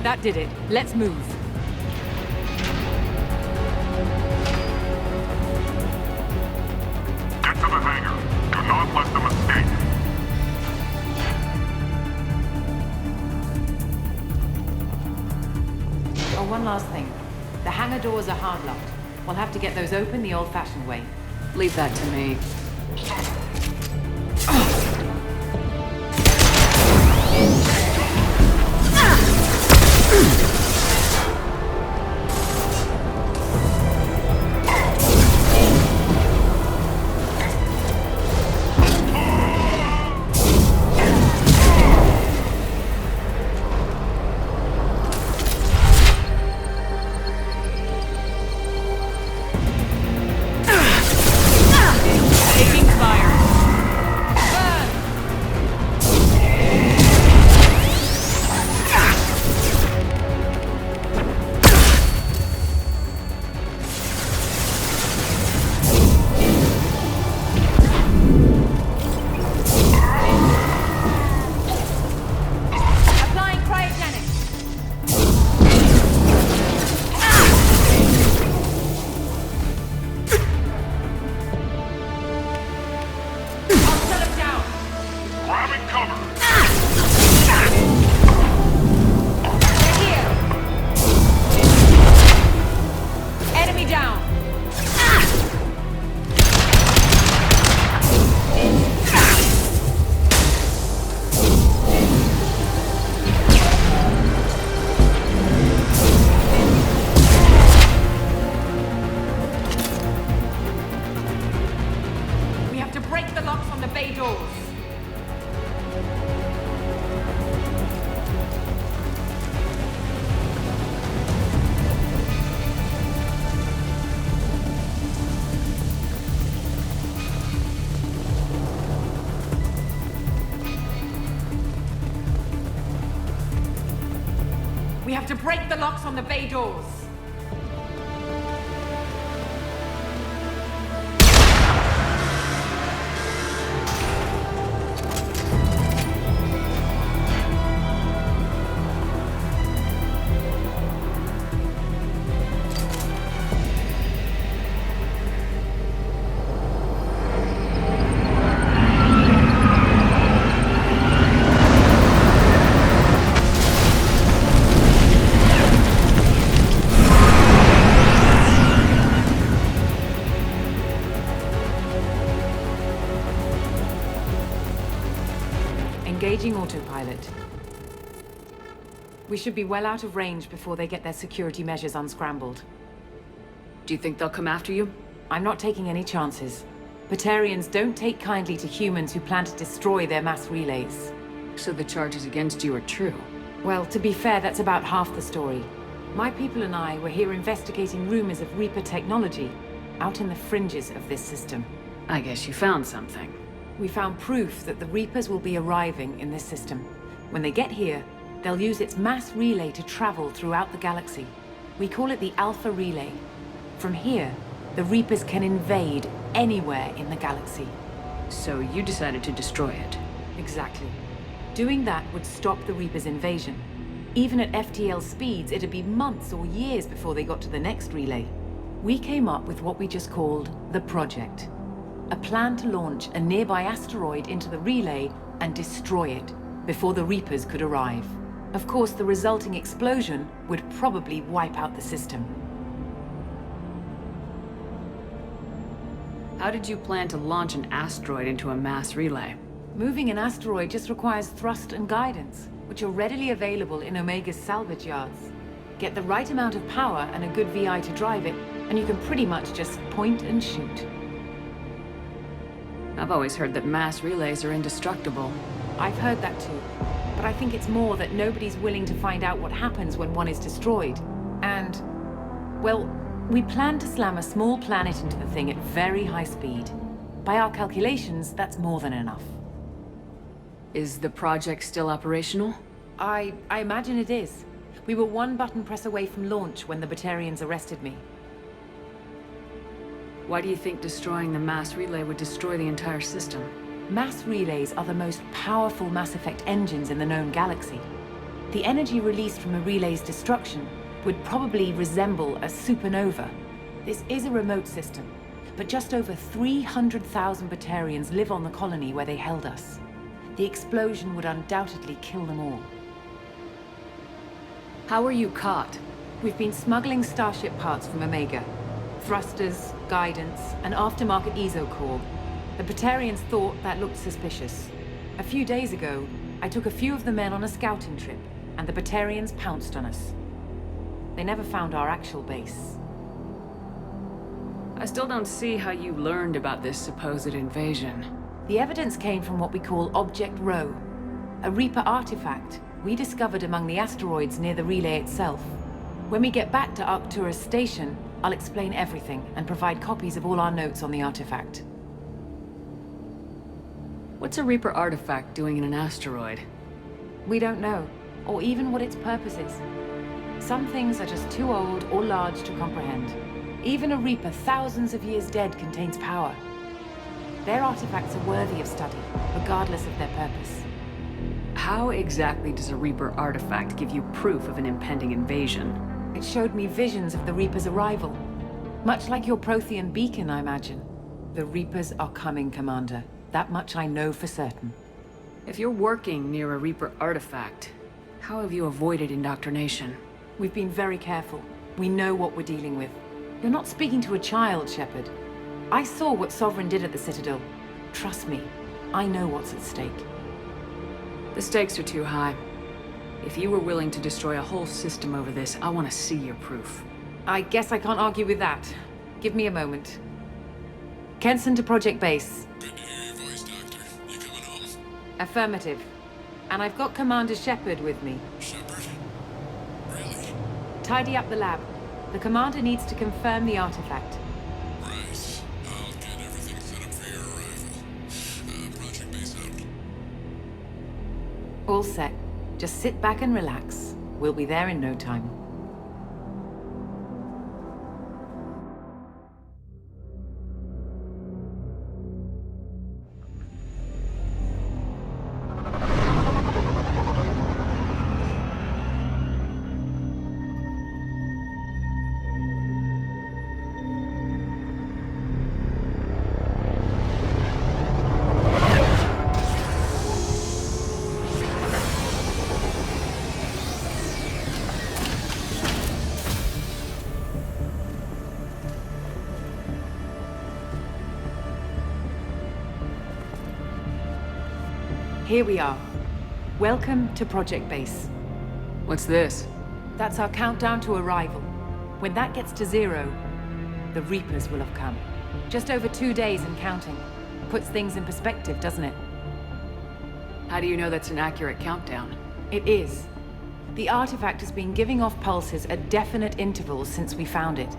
That did it. Let's move. Get to the hangar. Do not let them escape. Oh, one last thing. The hangar doors are hard-locked. We'll have to get those open the old-fashioned way. Leave that to me. Taking fire. Applying cryogenics. I'll shut him down. Grabbing cover. They're here. Enemy down. We have to break the locks on the bay doors. We have to break the locks on the bay doors. Engaging autopilot. We should be well out of range before they get their security measures unscrambled. Do you think they'll come after you? I'm not taking any chances. Batarians don't take kindly to humans who plan to destroy their mass relays. So the charges against you are true. Well, to be fair, that's about half the story. My people and I were here investigating rumors of Reaper technology, out in the fringes of this system. I guess you found something. We found proof that the Reapers will be arriving in this system. When they get here, they'll use its mass relay to travel throughout the galaxy. We call it the Alpha Relay. From here, the Reapers can invade anywhere in the galaxy. So you decided to destroy it. Exactly. Doing that would stop the Reapers' invasion. Even at FTL speeds, it'd be months or years before they got to the next relay. We came up with what we just called the Project. A plan to launch a nearby asteroid into the relay and destroy it before the Reapers could arrive. Of course, the resulting explosion would probably wipe out the system. How did you plan to launch an asteroid into a mass relay? Moving an asteroid just requires thrust and guidance, which are readily available in Omega's salvage yards. Get the right amount of power and a good VI to drive it, and you can pretty much just point and shoot. I've always heard that mass relays are indestructible. I've heard that too, but I think it's more that nobody's willing to find out what happens when one is destroyed. And, well, we plan to slam a small planet into the thing at very high speed. By our calculations, that's more than enough. Is the project still operational? I imagine it is. We were one button press away from launch when the Batarians arrested me. Why do you think destroying the mass relay would destroy the entire system? Mass relays are the most powerful Mass Effect engines in the known galaxy. The energy released from a relay's destruction would probably resemble a supernova. This is a remote system, but just over 300,000 Batarians live on the colony where they held us. The explosion would undoubtedly kill them all. How were you caught? We've been smuggling Starship parts from Omega. Thrusters, guidance, and aftermarket ESO core. The Batarians thought that looked suspicious. A few days ago, I took a few of the men on a scouting trip, and the Batarians pounced on us. They never found our actual base. I still don't see how you learned about this supposed invasion. The evidence came from what we call Object Rho, a Reaper artifact we discovered among the asteroids near the relay itself. When we get back to Arcturus Station, I'll explain everything and provide copies of all our notes on the artifact. What's a Reaper artifact doing in an asteroid? We don't know, or even what its purpose is. Some things are just too old or large to comprehend. Even a Reaper thousands of years dead contains power. Their artifacts are worthy of study, regardless of their purpose. How exactly does a Reaper artifact give you proof of an impending invasion? It showed me visions of the Reaper's arrival. Much like your Prothean beacon, I imagine. The Reapers are coming, Commander. That much I know for certain. If you're working near a Reaper artifact, how have you avoided indoctrination? We've been very careful. We know what we're dealing with. You're not speaking to a child, Shepard. I saw what Sovereign did at the Citadel. Trust me, I know what's at stake. The stakes are too high. If you were willing to destroy a whole system over this, I want to see your proof. I guess I can't argue with that. Give me a moment. Kenson to Project Base. Good to hear your voice, Doctor. You coming home? Affirmative. And I've got Commander Shepard with me. Shepard? Really? Tidy up the lab. The Commander needs to confirm the artifact. Right. I'll get everything set up for your arrival. Project Base out. All set. Just sit back and relax. We'll be there in no time. Here we are. Welcome to Project Base. What's this? That's our countdown to arrival. When that gets to 0, the Reapers will have come. Just over 2 days and counting. Puts things in perspective, doesn't it? How do you know that's an accurate countdown? It is. The artifact has been giving off pulses at definite intervals since we found it.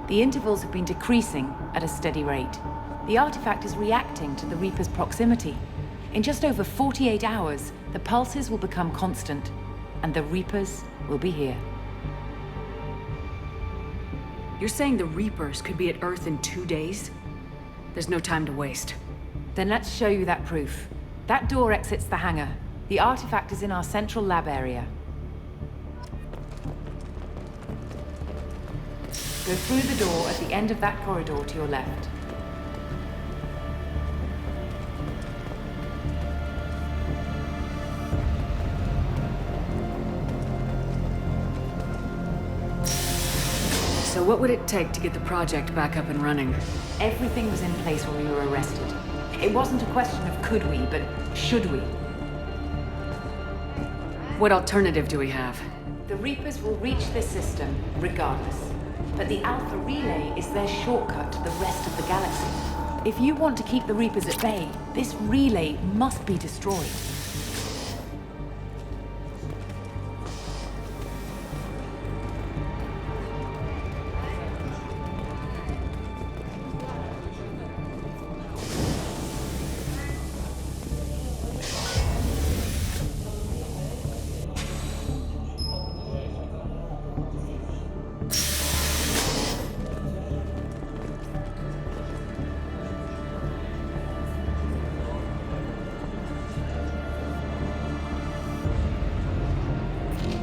The intervals have been decreasing at a steady rate. The artifact is reacting to the Reaper's proximity. In just over 48 hours, the pulses will become constant, and the Reapers will be here. You're saying the Reapers could be at Earth in 2 days? There's no time to waste. Then let's show you that proof. That door exits the hangar. The artifact is in our central lab area. Go through the door at the end of that corridor to your left. So what would it take to get the project back up and running? Everything was in place when we were arrested. It wasn't a question of could we, but should we. What alternative do we have? The Reapers will reach this system regardless. But the Alpha Relay is their shortcut to the rest of the galaxy. If you want to keep the Reapers at bay, this relay must be destroyed.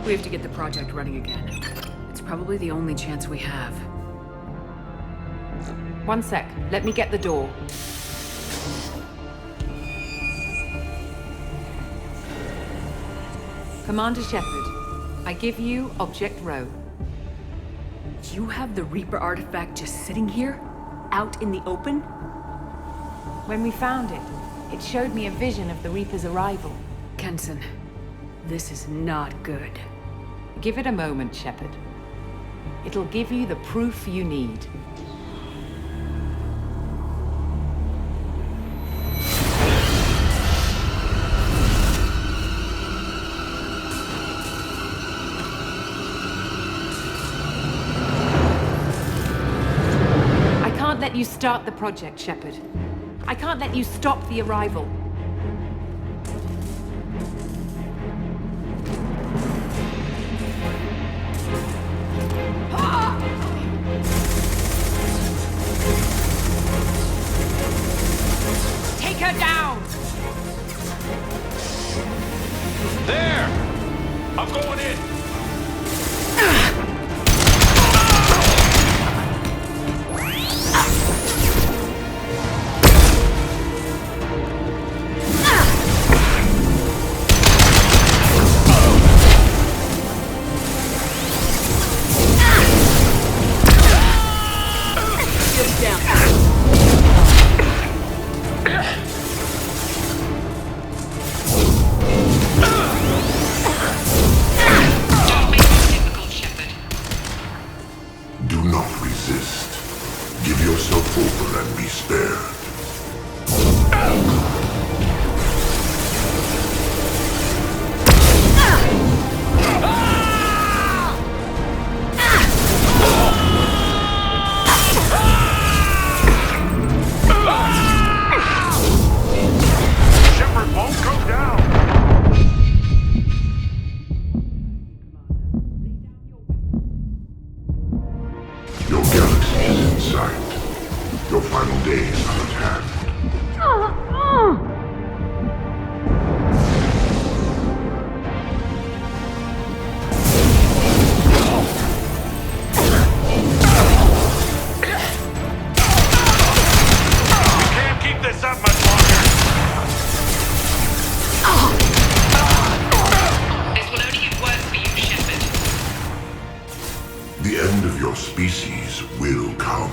We have to get the project running again. It's probably the only chance we have. One sec. Let me get the door. Commander Shepard, I give you Object Rho. You have the Reaper artifact just sitting here? Out in the open? When we found it, it showed me a vision of the Reaper's arrival. Kenson, this is not good. Give it a moment, Shepard. It'll give you the proof you need. I can't let you start the project, Shepard. I can't let you stop the arrival. Take her down! There! I'm going in! Do not resist. Give yourself over and be spared. Shepard won't go down! Your galaxy is in sight. Your final days are at hand. Can't keep this up much longer! This will only get worse for you, Shepard. The end of your species will come.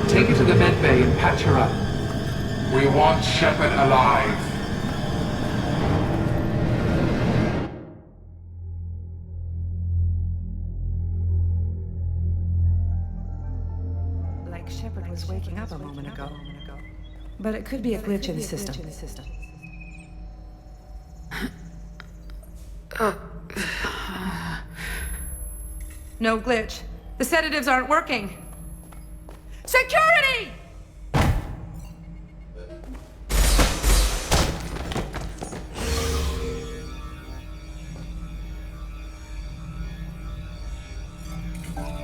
Take her to the med bay and patch her up. We want Shepard alive. Like Shepard was waking up a moment ago. But it could be a glitch in the system. No glitch. The sedatives aren't working. Security!